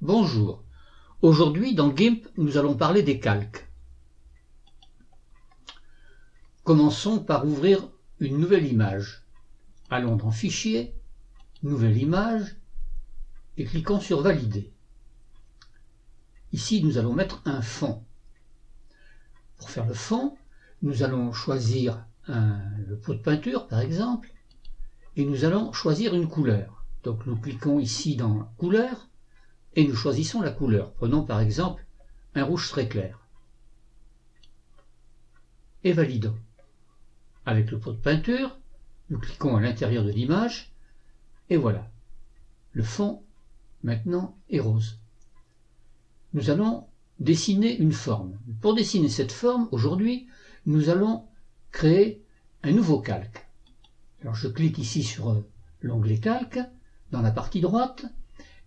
Bonjour, aujourd'hui dans GIMP nous allons parler des calques. Commençons par ouvrir une nouvelle image. Allons dans Fichier, Nouvelle image et cliquons sur Valider. Ici nous allons mettre un fond. Pour faire le fond, nous allons choisir le pot de peinture par exemple et nous allons choisir une couleur. Donc nous cliquons ici dans Couleur et nous choisissons la couleur. Prenons par exemple un rouge très clair. Et validons. Avec le pot de peinture, nous cliquons à l'intérieur de l'image et voilà. Le fond maintenant est rose. Nous allons dessiner une forme. Pour dessiner cette forme, aujourd'hui, nous allons créer un nouveau calque. Alors je clique ici sur l'onglet calque, dans la partie droite,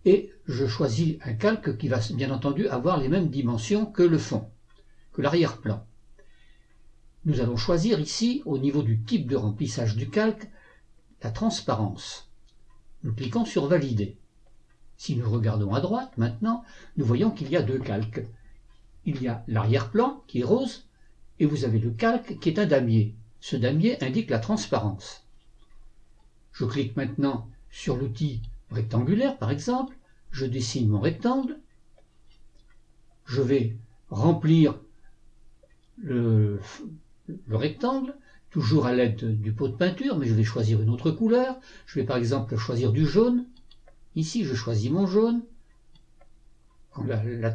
et je choisis un calque qui va bien entendu avoir les mêmes dimensions que le fond, que l'arrière-plan. Nous allons choisir ici, au niveau du type de remplissage du calque, la transparence. Nous cliquons sur Valider. Si nous regardons à droite, maintenant, nous voyons qu'il y a deux calques. Il y a l'arrière-plan qui est rose, et vous avez le calque qui est un damier. Ce damier indique la transparence. Je clique maintenant sur l'outil rectangulaire, par exemple. Je dessine mon rectangle. Je vais remplir le rectangle, toujours à l'aide du pot de peinture, mais je vais choisir une autre couleur. Je vais par exemple choisir du jaune. Ici, je choisis mon jaune. Quand la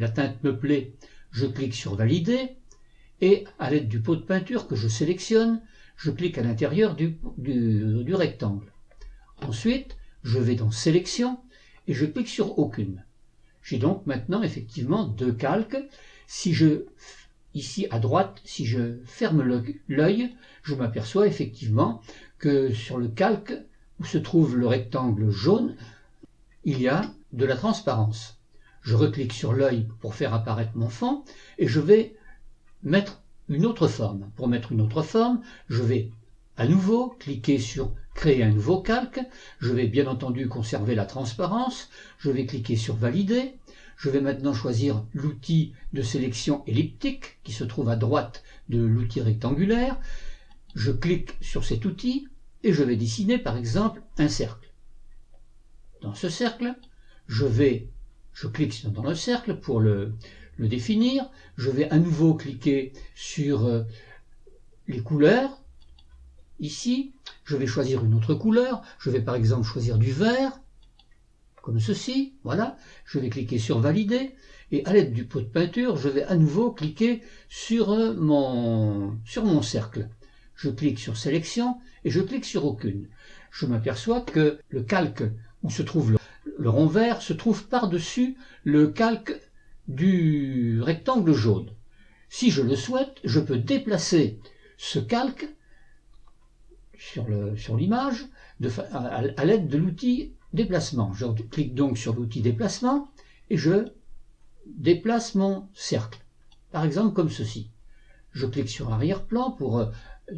teinte me plaît, je clique sur Valider. Et à l'aide du pot de peinture que je sélectionne, je clique à l'intérieur du rectangle. Ensuite, je vais dans Sélection et je clique sur Aucune. J'ai donc maintenant effectivement deux calques. Ici à droite, si je ferme l'œil, je m'aperçois effectivement que sur le calque où se trouve le rectangle jaune, il y a de la transparence. Je reclique sur l'œil pour faire apparaître mon fond et je vais mettre une autre forme. Pour mettre une autre forme, je vais à nouveau cliquer sur Créer un nouveau calque. Je vais bien entendu conserver la transparence. Je vais cliquer sur Valider. Je vais maintenant choisir l'outil de sélection elliptique qui se trouve à droite de l'outil rectangulaire. Je clique sur cet outil et je vais dessiner par exemple un cercle. Dans ce cercle, je clique dans le cercle pour le définir. Je vais à nouveau cliquer sur les couleurs. Ici, je vais choisir une autre couleur. Je vais par exemple choisir du vert, comme ceci. Voilà. Je vais cliquer sur Valider. Et à l'aide du pot de peinture, je vais à nouveau cliquer sur mon cercle. Je clique sur Sélection et je clique sur Aucune. Je m'aperçois que le calque où se trouve le rond vert se trouve par-dessus le calque du rectangle jaune. Si je le souhaite, je peux déplacer ce calque sur l'image à l'aide de l'outil déplacement. Je clique donc sur l'outil déplacement et je déplace mon cercle. Par exemple comme ceci. Je clique sur arrière-plan pour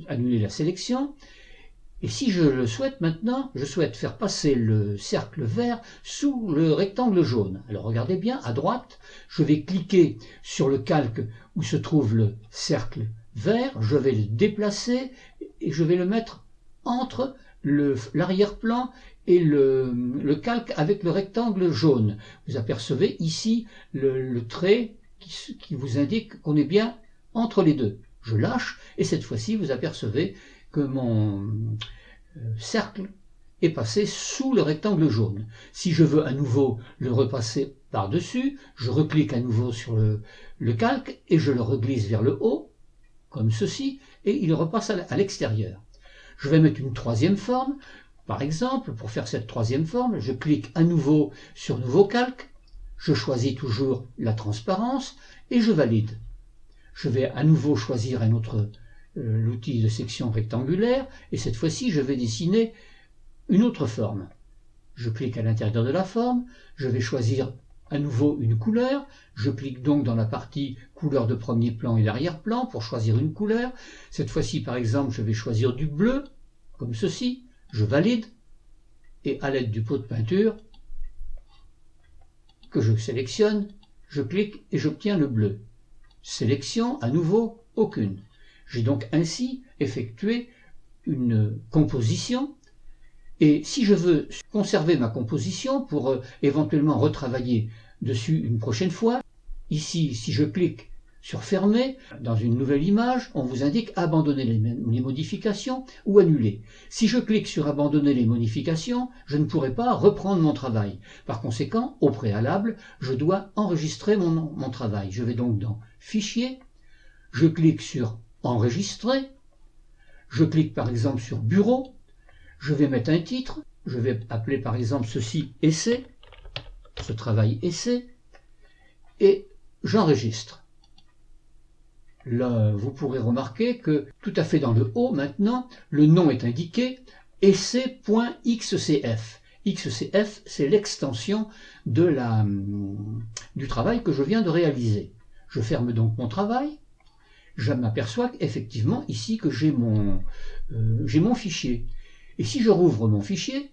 annuler la sélection. Et si je le souhaite maintenant, je souhaite faire passer le cercle vert sous le rectangle jaune. Alors regardez bien, à droite, je vais cliquer sur le calque où se trouve le cercle vert, je vais le déplacer et je vais le mettre entre l'arrière-plan et le calque avec le rectangle jaune. Vous apercevez ici le trait qui vous indique qu'on est bien entre les deux. Je lâche et cette fois-ci vous apercevez que mon cercle est passé sous le rectangle jaune. Si je veux à nouveau le repasser par-dessus, je reclique à nouveau sur le calque et je le reglisse vers le haut, comme ceci, et il repasse à l'extérieur. Je vais mettre une troisième forme. Par exemple, pour faire cette troisième forme, je clique à nouveau sur Nouveau calque, je choisis toujours la transparence et je valide. Je vais à nouveau choisir un autre l'outil de section rectangulaire et cette fois-ci je vais dessiner une autre forme. Je clique à l'intérieur de la forme, je vais choisir à nouveau une couleur, je clique donc dans la partie couleur de premier plan et d'arrière-plan pour choisir une couleur. Cette fois-ci par exemple je vais choisir du bleu, comme ceci, je valide et à l'aide du pot de peinture, que je sélectionne, je clique et j'obtiens le bleu. Sélection, à nouveau, aucune. J'ai donc ainsi effectué une composition. Et si je veux conserver ma composition pour éventuellement retravailler dessus une prochaine fois, ici, si je clique sur fermer, dans une nouvelle image, on vous indique abandonner les modifications ou annuler. Si je clique sur abandonner les modifications, je ne pourrai pas reprendre mon travail. Par conséquent, au préalable, je dois enregistrer mon travail. Je vais donc dans Fichier, je clique sur Enregistrer, je clique par exemple sur Bureau, je vais mettre un titre, je vais appeler par exemple ceci Essai, ce travail Essai, et j'enregistre. Là, vous pourrez remarquer que tout à fait dans le haut maintenant, le nom est indiqué essai.xcf. XCF, c'est l'extension du travail que je viens de réaliser. Je ferme donc mon travail. Je m'aperçois effectivement ici que j'ai mon fichier. Et si je rouvre mon fichier,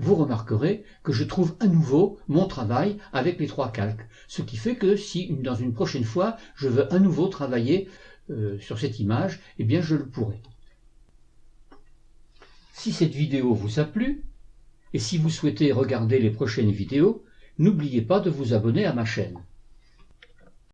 vous remarquerez que je trouve à nouveau mon travail avec les 3 calques. Ce qui fait que si dans une prochaine fois je veux à nouveau travailler sur cette image, eh bien je le pourrai. Si cette vidéo vous a plu, et si vous souhaitez regarder les prochaines vidéos, n'oubliez pas de vous abonner à ma chaîne.